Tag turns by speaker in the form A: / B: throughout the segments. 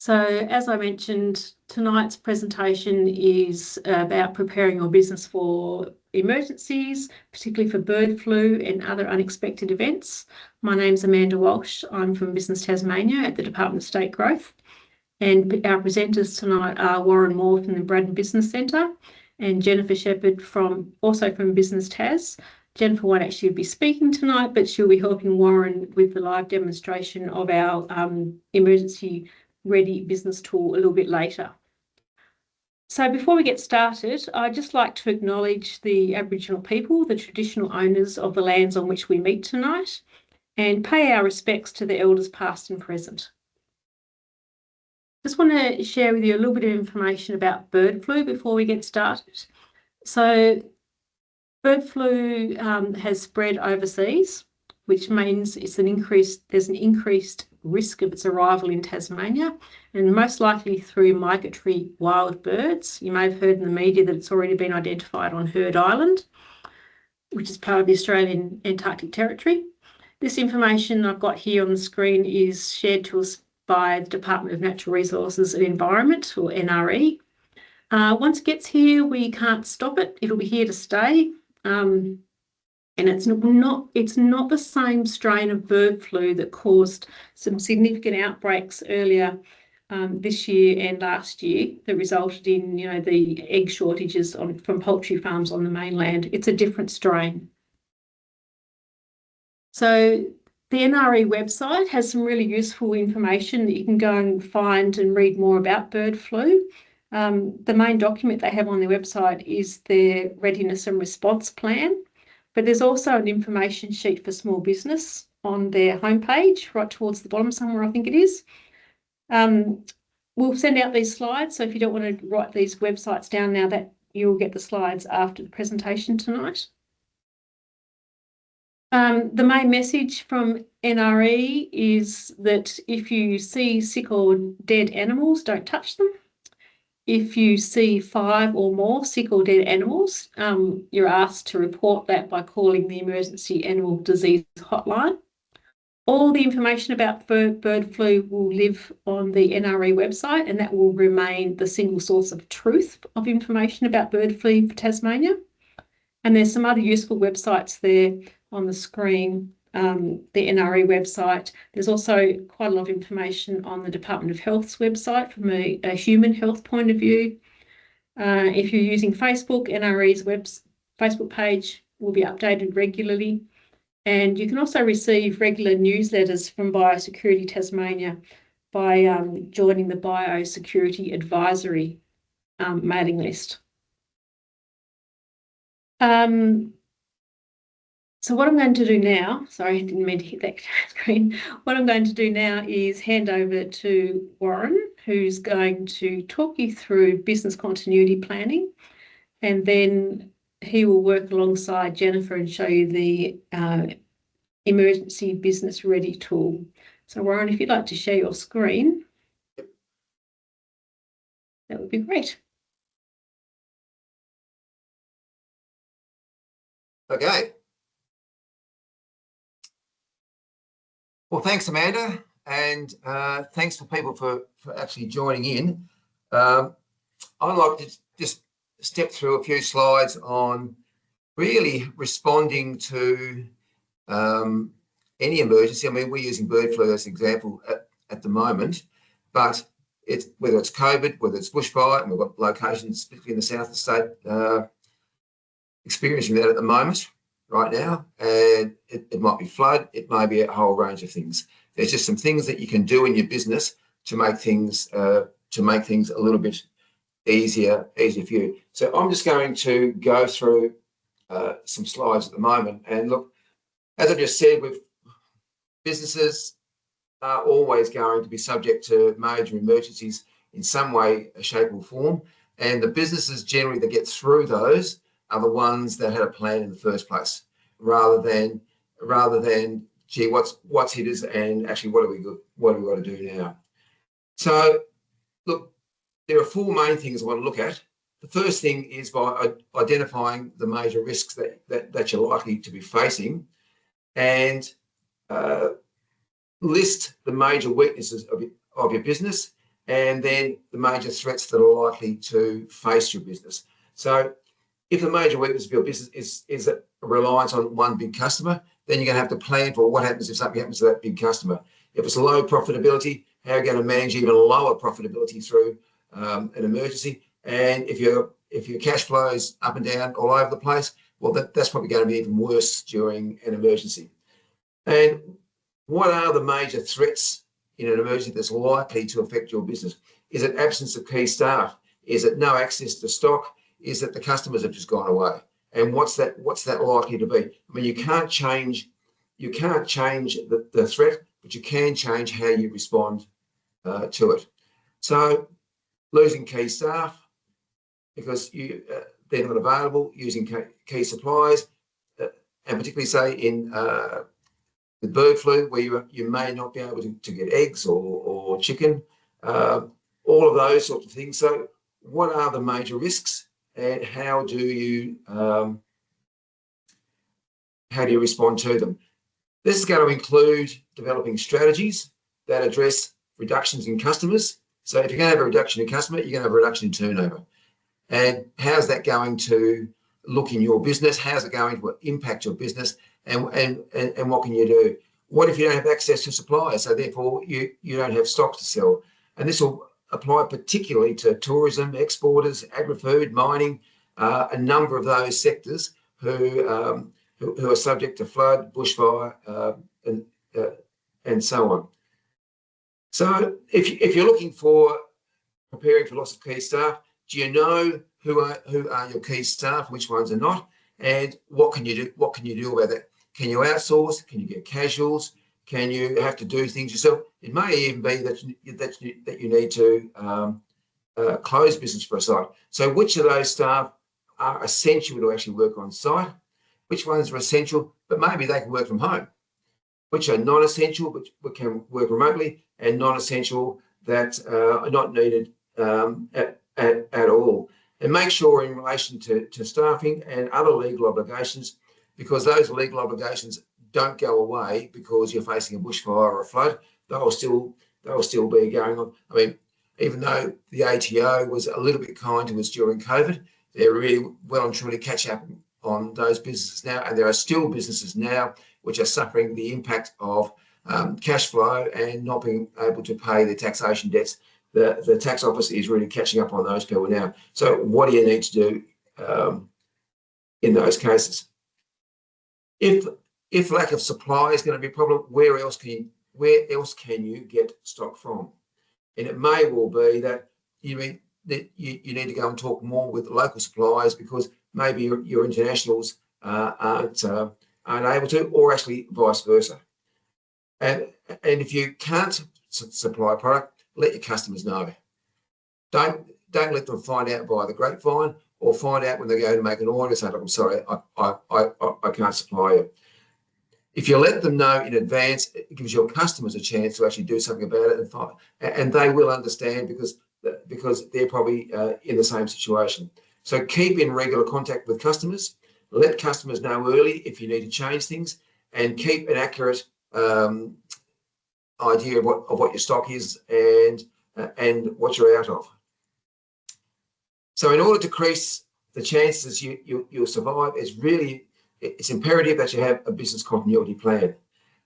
A: So as I mentioned, tonight's presentation is about preparing your business for emergencies, particularly for bird flu and other unexpected events. My name's Amanda Walsh. I'm from Business Tasmania at the Department of State Growth. And our presenters tonight are Warren Moore from the Braddon Business Centre and Jennifer Sheppard also from Business Tas. Jennifer won't actually be speaking tonight, but she'll be helping Warren with the live demonstration of our emergency ready business tool a little bit later. So before we get started, I'd just like to acknowledge the Aboriginal people, the traditional owners of the lands on which we meet tonight, and pay our respects to the elders past and present. Just want to share with you a little bit of information about bird flu before we get started. So bird flu has spread overseas, which means there's an increased risk of its arrival in Tasmania, and most likely through migratory wild birds. You may have heard in the media that it's already been identified on Heard Island, which is part of the Australian Antarctic Territory. This information I've got here on the screen is shared to us by the Department of Natural Resources and Environment, or NRE. Once it gets here, we can't stop it. It'll be here to stay. And it's not the same strain of bird flu that caused some significant outbreaks earlier this year and last year that resulted in, the egg shortages from poultry farms on the mainland. It's a different strain. So the NRE website has some really useful information that you can go and find and read more about bird flu. The main document they have on their website is their readiness and response plan. But there's also an information sheet for small business on their homepage, right towards the bottom somewhere, I think it is. We'll send out these slides, so if you don't want to write these websites down now, that you'll get the slides after the presentation tonight. The main message from NRE is that if you see sick or dead animals, don't touch them. If you see 5 or more sick or dead animals, you're asked to report that by calling the Emergency Animal Disease Hotline. All the information about bird flu will live on the NRE website, and that will remain the single source of truth of information about bird flu for Tasmania. And there's some other useful websites there on the screen. The NRE website. There's also quite a lot of information on the Department of Health's website from a human health point of view. If you're using Facebook, NRE's Facebook page will be updated regularly. And you can also receive regular newsletters from Biosecurity Tasmania by joining the Biosecurity Advisory mailing list. So what I'm going to do now, sorry, I didn't mean to hit that screen. What I'm going to do now is hand over to Warren, who's going to talk you through business continuity planning, and then he will work alongside Jennifer and show you the emergency business ready tool. So Warren, if you'd like to share your screen, that would be great.
B: Okay. Well, thanks, Amanda, and thanks for people for actually joining in. I'd like to just step through a few slides on really responding to any emergency. I mean, we're using bird flu as an example at the moment, but whether it's COVID, whether it's bushfire, and we've got locations, particularly in the south of the state, experiencing that at the moment. Right now, and it might be flood, it may be a whole range of things. There's just some things that you can do in your business to make things a little bit easier for you. So I'm just going to go through some slides at the moment. And look, as I just said, businesses are always going to be subject to major emergencies in some way, shape, or form. And the businesses generally that get through those are the ones that had a plan in the first place, rather than gee, what's hit us, and actually what do we got to do now? So look, there are 4 main things I want to look at. The first thing is by identifying the major risks that you're likely to be facing, and list the major weaknesses of your business, and then the major threats that are likely to face your business. So if the major weakness of your business is a reliance on one big customer, then you're going to have to plan for what happens if something happens to that big customer. If it's low profitability, how are you going to manage even lower profitability through an emergency? And if your cash flow is up and down all over the place, well, that's probably going to be even worse during an emergency. And what are the major threats in an emergency that's likely to affect your business? Is it absence of key staff? Is it no access to stock? Is it the customers have just gone away? And what's that likely to be? I mean, you can't change the threat, but you can change how you respond to it. So losing key staff because they're not available, using key supplies, and particularly say in the bird flu, where you may not be able to get eggs or chicken, all of those sorts of things. So what are the major risks, and how do you respond to them? This is going to include developing strategies that address reductions in customers. So if you're going to have a reduction in customer, you're going to have a reduction in turnover. And how's that going to look in your business? How's it going to impact your business? And what can you do? What if you don't have access to suppliers? So therefore you don't have stock to sell. And this will apply particularly to tourism, exporters, agri-food, mining, a number of those sectors who are subject to flood, bushfire, and so on. So if you're looking for preparing for loss of key staff, do you know who are your key staff, which ones are not, and what can you do? What can you do about that? Can you outsource? Can you get casuals? Can you have to do things yourself? It may even be that you need to close business for a site. So which of those staff are essential to actually work on site? Which ones are essential, but maybe they can work from home? Which are non-essential, but can work remotely, and non-essential that are not needed at all. And make sure in relation to staffing and other legal obligations, because those legal obligations don't go away because you're facing a bushfire or a flood. They'll still be going on. I mean, even though the ATO was a little bit kind to us during COVID, they're really well and truly catch up on those businesses now, and there are still businesses now which are suffering the impact of cash flow and not being able to pay their taxation debts. The tax office is really catching up on those people now. So what do you need to do in those cases? If lack of supply is going to be a problem, where else can you get stock from? And it may well be that you need to go and talk more with local suppliers, because maybe your internationals aren't able to, or actually vice versa. And if you can't supply product, let your customers know. Don't let them find out via the grapevine, or find out when they go to make an order and say, look, I'm sorry, I can't supply you. If you let them know in advance, it gives your customers a chance to actually do something about it, and they will understand because they're probably in the same situation. So keep in regular contact with customers. Let customers know early if you need to change things, and keep an accurate idea of what your stock is and what you're out of. So in order to increase the chances you'll survive, it's imperative that you have a business continuity plan.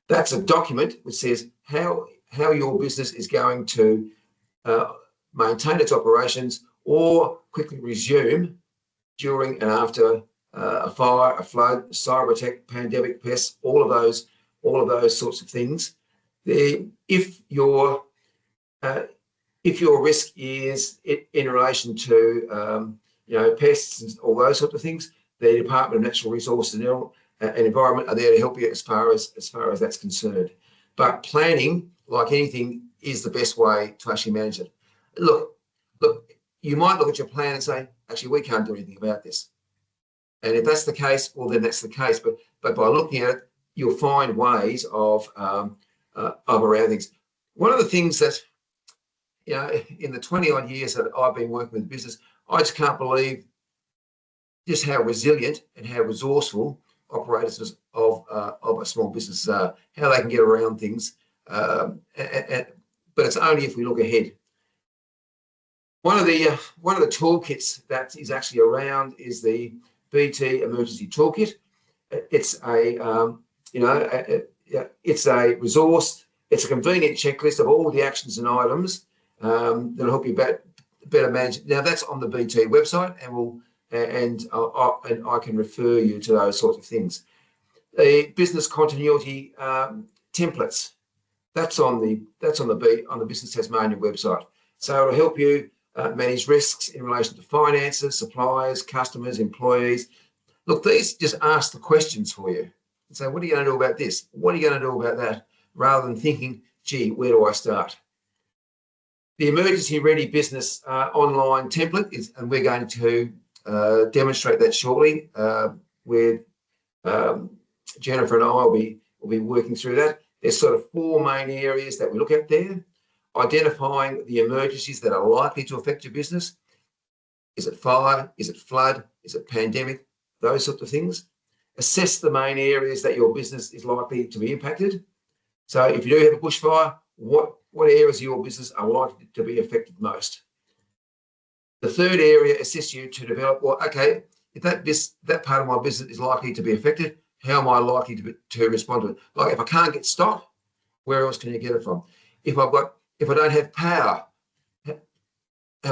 B: That's a document which says how your business is going to maintain its operations or quickly resume during and after a fire, a flood, cyber attack, pandemic, pests, all of those sorts of things. If your risk is in relation to pests and all those sorts of things, the Department of Natural Resources and Environment are there to help you as far as that's concerned. But planning, like anything, is the best way to actually manage it. Look, you might look at your plan and say, actually, we can't do anything about this. And if that's the case, well, then that's the case. But by looking at it, you'll find ways of around things. One of the things that, in the 20 odd years that I've been working with business, I just can't believe just how resilient and how resourceful operators of a small business are, how they can get around things. But it's only if we look ahead. One of the toolkits that is actually around is the BT Emergency Toolkit. It's it's a resource. It's a convenient checklist of all the actions and items that'll help you better manage. Now that's on the BT website, and I can refer you to those sorts of things. The business continuity templates. That's on the Business Tasmania website. So it'll help you manage risks in relation to finances, suppliers, customers, employees. Look, these just ask the questions for you. So what are you going to do about this? What are you going to do about that? Rather than thinking, gee, where do I start? The Emergency Ready Business online template is, and we're going to demonstrate that shortly with Jennifer and I will be working through that. There's sort of 4 main areas that we look at there. Identifying the emergencies that are likely to affect your business. Is it fire? Is it flood? Is it pandemic? Those sorts of things. Assess the main areas that your business is likely to be impacted. So if you do have a bushfire, what areas of your business are likely to be affected most? The third area assists you to develop, well, okay, if that part of my business is likely to be affected, how am I likely to respond to it? Like if I can't get stock, where else can you get it from? If I don't have power, have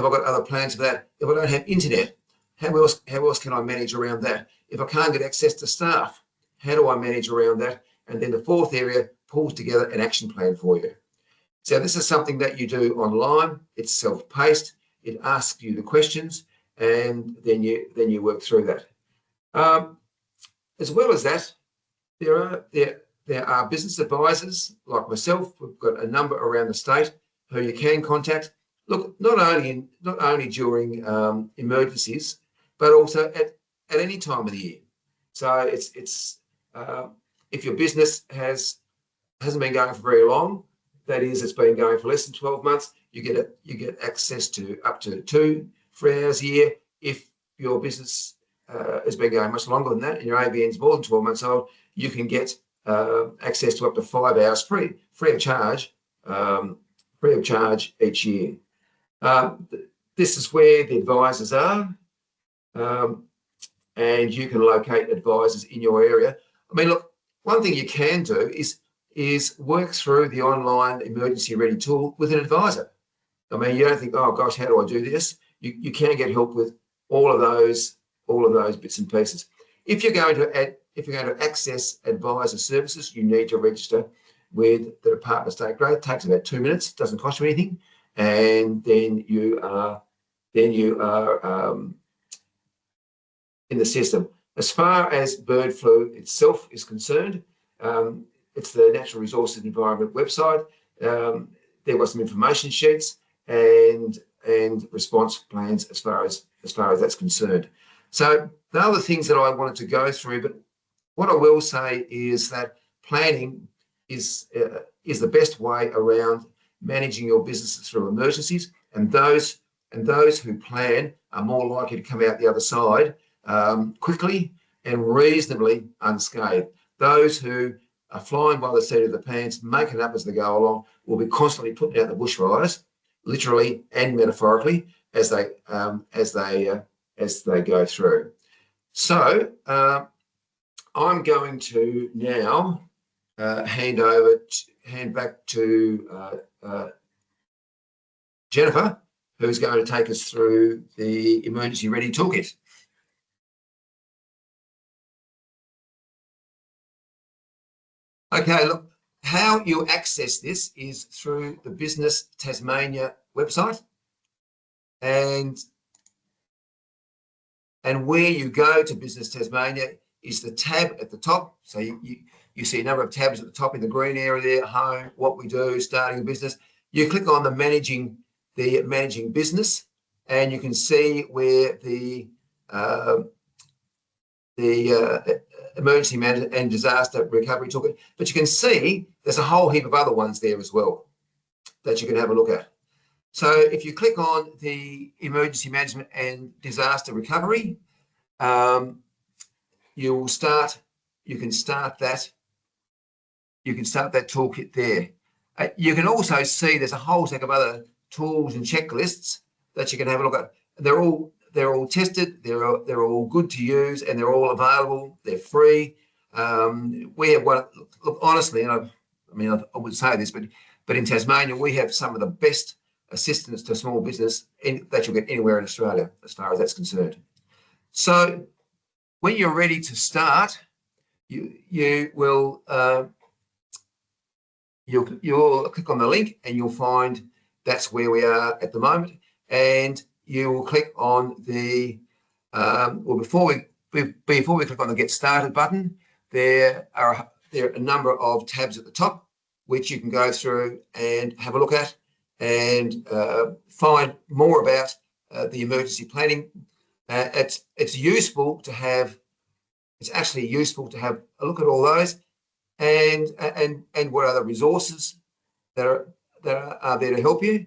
B: I got other plans for that? If I don't have internet, how else can I manage around that? If I can't get access to staff, how do I manage around that? And then the fourth area pulls together an action plan for you. So this is something that you do online. It's self-paced. It asks you the questions, and then you work through that. As well as that, there are business advisors like myself. We've got a number around the state who you can contact. Look, not only during emergencies, but also at any time of the year. So it's if your business hasn't been going for very long, that is, it's been going for less than 12 months, you get access to up to 2 free hours a year. If your business has been going much longer than that, and your avian is more than 12 months old, you can get access to up to 5 hours free of charge each year. This is where the advisors are, and you can locate advisors in your area. I mean, look, one thing you can do is work through the online emergency ready tool with an advisor. I mean, you don't think, oh gosh, how do I do this? You can get help with all of those bits and pieces. If you're going to access advisor services, you need to register with the Department of State Growth. It takes about 2 minutes, doesn't cost you anything, and then you are in the system. As far as bird flu itself is concerned, it's the Natural Resources and Environment website. There were some information sheets and response plans as far as that's concerned. So the other things that I wanted to go through, but what I will say is that planning is the best way around managing your businesses through emergencies, and those who plan are more likely to come out the other side quickly and reasonably unscathed. Those who are flying by the seat of the pants, making it up as they go along, will be constantly putting out the bushfires, literally and metaphorically, as they go through. So I'm going to now hand back to Jennifer, who's going to take us through the Emergency Ready Toolkit. Okay, look, how you access this is through the Business Tasmania website, and where you go to Business Tasmania is the tab at the top. So you see a number of tabs at the top in the green area there: home, what we do, starting a business. You click on the managing business, and you can see where the emergency management and disaster recovery toolkit. But you can see there's a whole heap of other ones there as well that you can have a look at. So if you click on the emergency management and disaster recovery, you can start that toolkit there. You can also see there's a whole stack of other tools and checklists that you can have a look at. They're all tested. They're all good to use, and they're all available. They're free. We have one. Look, honestly, and I would say this, but in Tasmania we have some of the best assistance to small business that you'll get anywhere in Australia, as far as that's concerned. So when you're ready to start, you'll click on the link, and you'll find that's where we are at the moment. And you will click on the before we click on the Get Started button, there are a number of tabs at the top which you can go through and have a look at and find more about the emergency planning. It's useful to have. It's actually useful to have a look at all those and what other resources that are there to help you.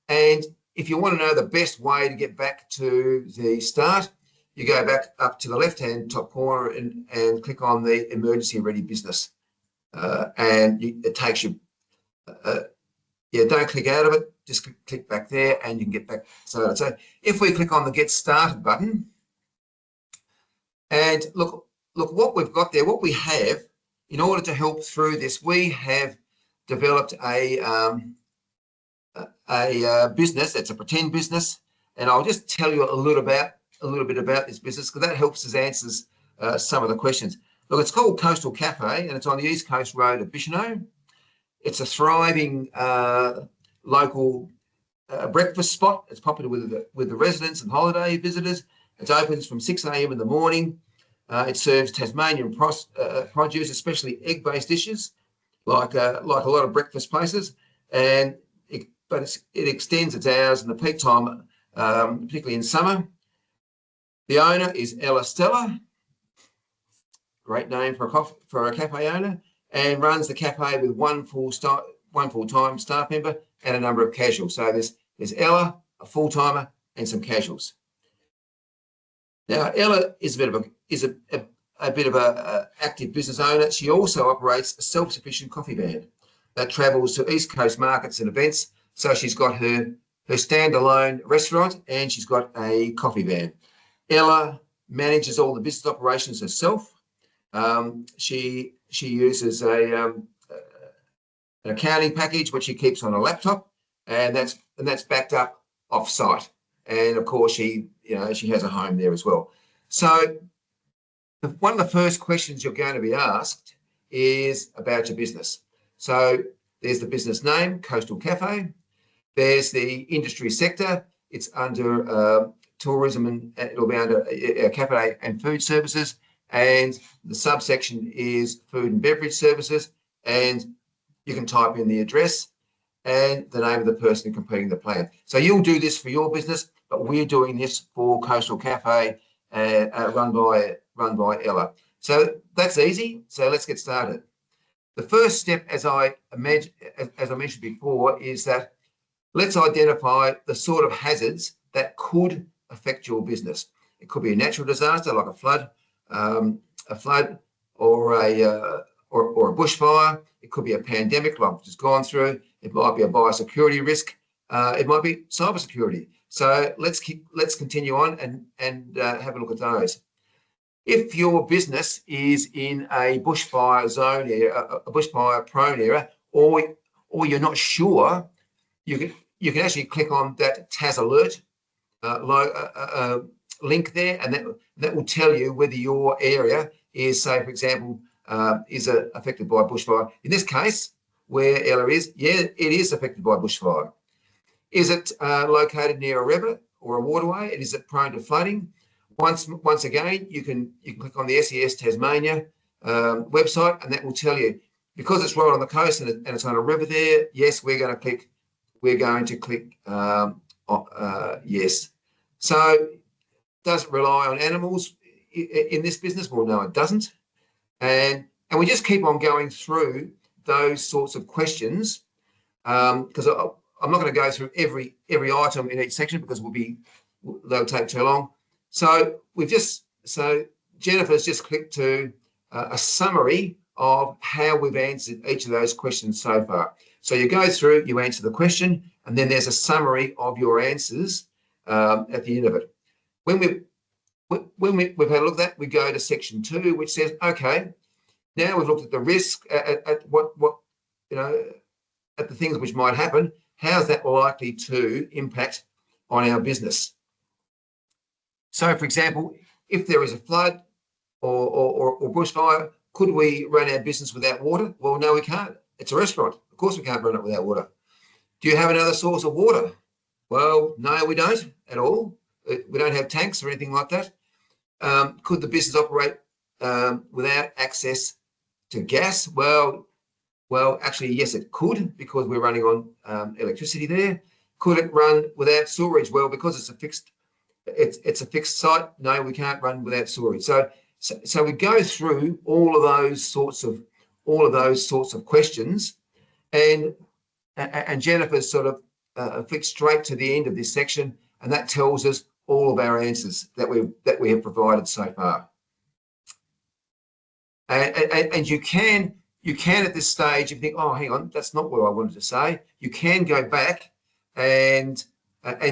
B: And if you want to know the best way to get back to the start, you go back up to the left-hand top corner and click on the Emergency Ready Business. It takes you, don't click out of it, just click back there and you can get back started. So if we click on the Get Started button, and look what we've got there, what we have, in order to help through this, we have developed a business that's a pretend business, and I'll just tell you a little bit about this business, because that helps us answer some of the questions. Look, it's called Coastal Cafe, and it's on the East Coast Road of Bicheno. It's a thriving local breakfast spot. It's popular with the residents and holiday visitors. It opens from 6 a.m. in the morning. It serves Tasmanian produce, especially egg-based dishes, like a lot of breakfast places, but it extends its hours in the peak time, particularly in summer. The owner is Ella Stella, great name for a cafe owner, and runs the cafe with one full-time staff member and a number of casuals. So there's Ella, a full-timer, and some casuals. Now, Ella is a bit of a active business owner. She also operates a self-sufficient coffee van that travels to East Coast markets and events. So she's got her standalone restaurant, and she's got a coffee van. Ella manages all the business operations herself. She uses an accounting package which she keeps on a laptop, and that's backed up off-site. And of course, she has a home there as well. So one of the first questions you're going to be asked is about your business. So there's the business name, Coastal Cafe. There's the industry sector. It's under tourism, and it'll be under cafe and food services. And the subsection is food and beverage services. And you can type in the address and the name of the person completing the plan. So you'll do this for your business, but we're doing this for Coastal Cafe, run by Ella. So that's easy. So let's get started. The first step, as I mentioned before, is that let's identify the sort of hazards that could affect your business. It could be a natural disaster like a flood or a bushfire. It could be a pandemic like we've just gone through. It might be a biosecurity risk. It might be cybersecurity. So let's continue on and have a look at those. If your business is in a bushfire zone area, a bushfire prone area, or you're not sure, you can actually click on that TAS alert link there, and that will tell you whether your area is, say, for example, is affected by bushfire. In this case, where Ella is, yeah, it is affected by bushfire. Is it located near a river or a waterway, and is it prone to flooding? Once again, you can click on the SES Tasmania website, and that will tell you, because it's right on the coast and it's on a river there. Yes, we're going to click yes. So does it rely on animals in this business? Well, no, it doesn't. And we just keep on going through those sorts of questions, because I'm not going to go through every item in each section because they'll take too long. So Jennifer's just clicked to a summary of how we've answered each of those questions so far. So you go through, you answer the question, and then there's a summary of your answers at the end of it. When we've had a look at that, we go to section 2, which says, okay, now we've looked at the risk, at what at the things which might happen. How's that likely to impact on our business? So, for example, if there is a flood or bushfire, could we run our business without water? Well, no, we can't. It's a restaurant. Of course, we can't run it without water. Do you have another source of water? Well, no, we don't at all. We don't have tanks or anything like that. Could the business operate without access to gas? Well, actually, yes, it could, because we're running on electricity there. Could it run without sewerage? Well, because it's a fixed site. No, we can't run without sewerage. So we go through all of those sorts of questions, and Jennifer's sort of flicked straight to the end of this section, and that tells us all of our answers that we have provided so far. And you can at this stage, if you think, oh, hang on, that's not what I wanted to say, you can go back and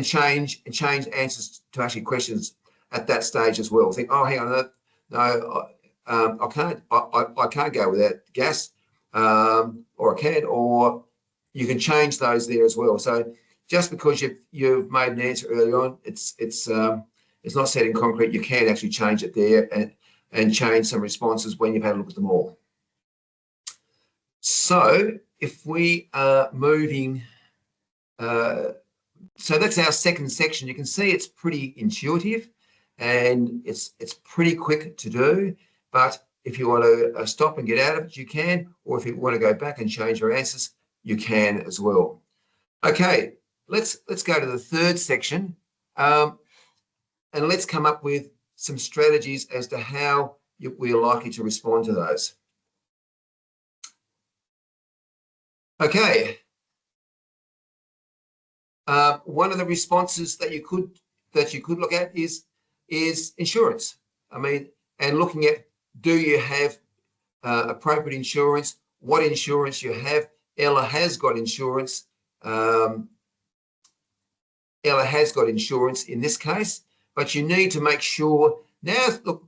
B: change answers to actually questions at that stage as well. Think, oh, hang on, no, I can't go without gas, or I can, or you can change those there as well. So just because you've made an answer early on, it's not set in concrete. You can actually change it there and change some responses when you've had a look at them all. So if we are moving, so that's our second section. You can see it's pretty intuitive and it's pretty quick to do, but if you want to stop and get out of it, you can, or if you want to go back and change your answers, you can as well. Okay, let's go to the third section, and let's come up with some strategies as to how we are likely to respond to those. Okay. One of the responses that you could look at is insurance. I mean, and looking at, do you have appropriate insurance? What insurance you have? Ella has got insurance. Ella has got insurance in this case, but you need to make sure now. Look,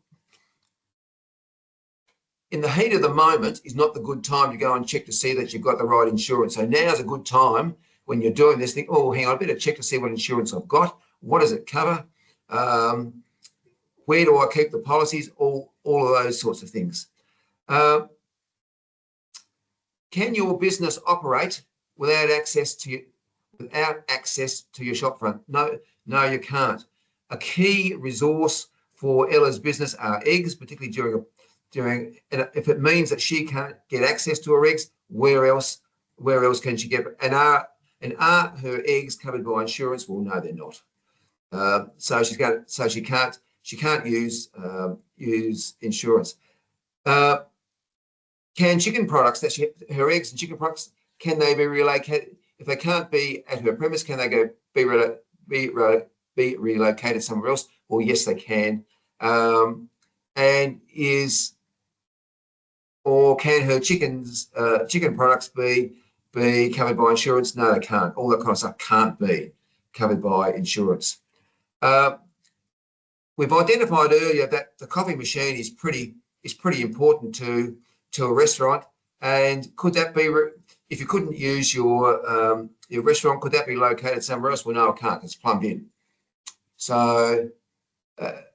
B: in the heat of the moment is not the good time to go and check to see that you've got the right insurance. So now's a good time when you're doing this. Think, oh, hang on, I better check to see what insurance I've got. What does it cover? Where do I keep the policies? All of those sorts of things. Can your business operate without access to your shop front? No, you can't. A key resource for Ella's business are eggs, particularly during, and if it means that she can't get access to her eggs, where else can she get? And are her eggs covered by insurance? Well, no, they're not. So she can't use insurance. Can chicken products her eggs and chicken products, can they be relocated? If they can't be at her premise, can they be relocated somewhere else? Well, yes, they can. Or can her chicken products be covered by insurance? No, they can't. All that kind of stuff can't be covered by insurance. We've identified earlier that the coffee machine is pretty important to a restaurant. And could that be, if you couldn't use your restaurant, could that be located somewhere else? Well, no, it can't. It's plumbed in. So, but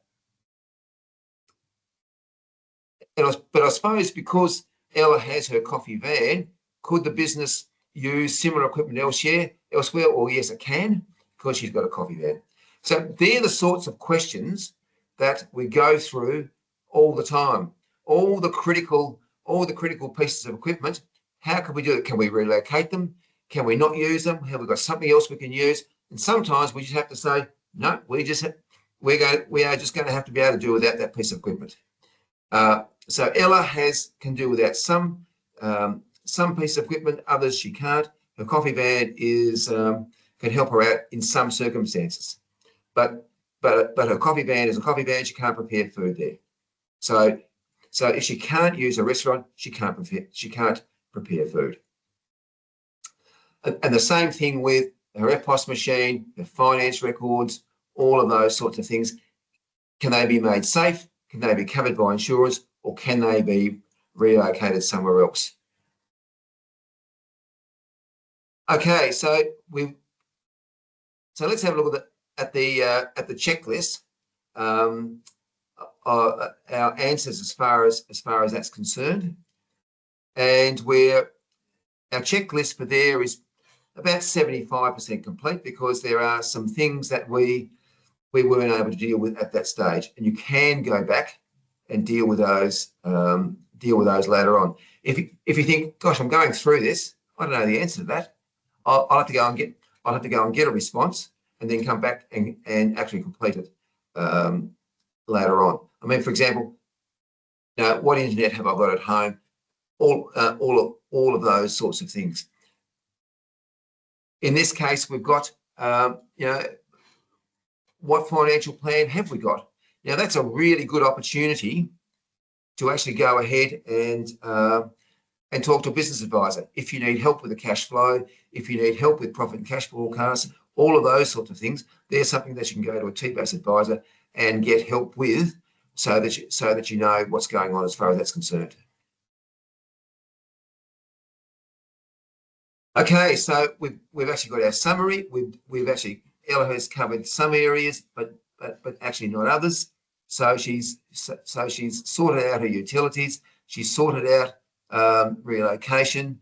B: I suppose because Ella has her coffee van, could the business use similar equipment elsewhere? Well, yes, it can, because she's got a coffee van. So they're the sorts of questions that we go through all the time. All the critical pieces of equipment. How can we do it? Can we relocate them? Can we not use them? Have we got something else we can use? And sometimes we just have to say, no, we are just going to have to be able to do without that piece of equipment. So Ella can do without some piece of equipment, others she can't. Her coffee van can help her out in some circumstances, but her coffee van is a coffee van. She can't prepare food there. So if she can't use a restaurant, she can't prepare food. And the same thing with her EFTPOS machine, her finance records, all of those sorts of things. Can they be made safe? Can they be covered by insurers, or can they be relocated somewhere else? Okay, so let's have a look at the checklist. Our answers as far as that's concerned, and our checklist for there is about 75% complete, because there are some things that we weren't able to deal with at that stage, and you can go back and deal with those later on. If you think, gosh, I'm going through this, I don't know the answer to that, I'll have to go and get a response and then come back and actually complete it later on. I mean, for example, what internet have I got at home? All of those sorts of things. In this case, we've got, what financial plan have we got? Now, that's a really good opportunity to actually go ahead and talk to a business advisor. If you need help with the cash flow, if you need help with profit and cash forecasts, all of those sorts of things, there's something that you can go to a TBAS advisor and get help with, so that you know what's going on as far as that's concerned. Okay, so we've actually got our summary. Ella has covered some areas, but actually not others. So she's sorted out her utilities. She's sorted out relocation,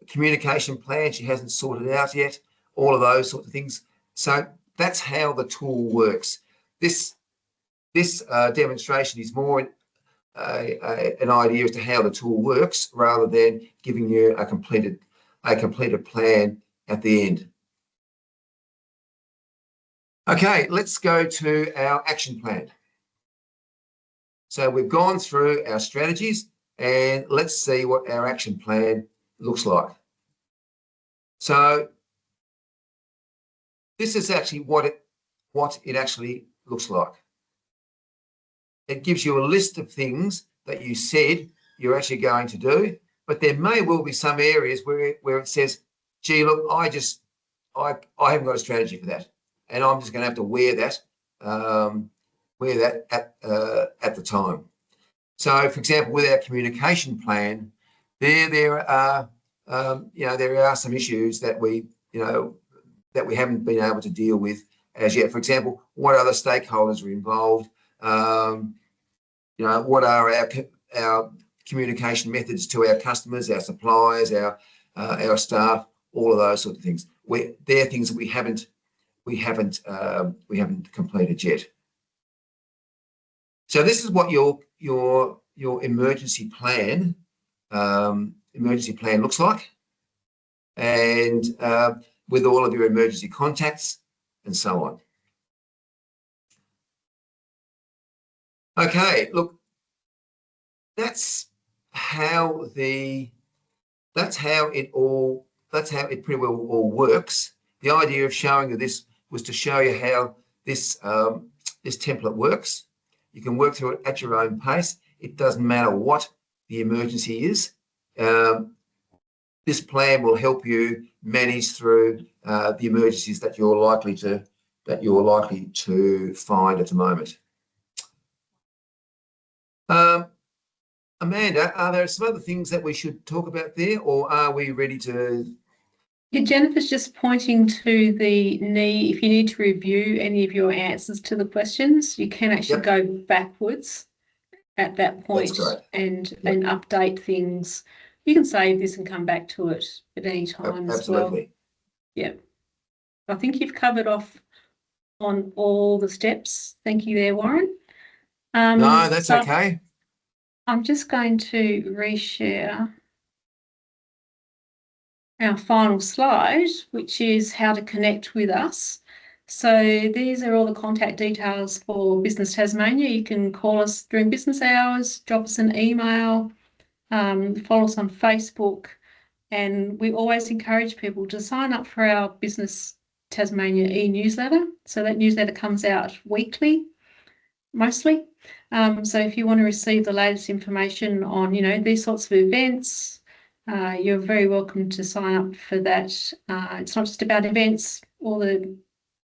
B: communication plan. She hasn't sorted out yet. All of those sorts of things. So that's how the tool works. This demonstration is more an idea as to how the tool works, rather than giving you a completed plan at the end. Okay, let's go to our action plan. So we've gone through our strategies, and let's see what our action plan looks like. So this is actually what it actually looks like. It gives you a list of things that you said you're actually going to do, but there may well be some areas where it says, gee, look, I haven't got a strategy for that, and I'm just going to have to wear that at the time. So, for example, with our communication plan, there are some issues that we haven't been able to deal with as yet. For example, what other stakeholders are involved? What are our communication methods to our customers, our suppliers, our staff, all of those sorts of things. They're things that we haven't completed yet. So this is what your emergency plan looks like, and with all of your emergency contacts and so on. Okay, look, that's how it pretty well all works. The idea of showing you this was to show you how this template works. You can work through it at your own pace. It doesn't matter what the emergency is. This plan will help you manage through the emergencies that you're likely to find at the moment. Amanda, are there some other things that we should talk about there, or are we ready to?
A: Yeah, Jennifer's just pointing to the need. If you need to review any of your answers to the questions, you can actually go backwards at that point and update things. You can save this and come back to it at any time as well.
B: Absolutely.
A: Yeah. I think you've covered off on all the steps. Thank you there, Warren.
B: No, that's okay.
A: I'm just going to reshare our final slide, which is how to connect with us. So these are all the contact details for Business Tasmania. You can call us during business hours, drop us an email, follow us on Facebook, and we always encourage people to sign up for our Business Tasmania e-newsletter. So that newsletter comes out weekly, mostly. So if you want to receive the latest information on, these sorts of events, you're very welcome to sign up for that. It's not just about events. All the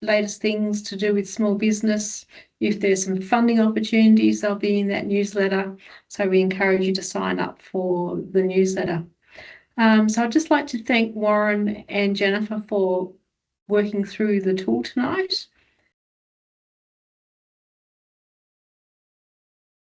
A: latest things to do with small business. If there's some funding opportunities, they'll be in that newsletter. So we encourage you to sign up for the newsletter. So I'd just like to thank Warren and Jennifer for working through the tool tonight.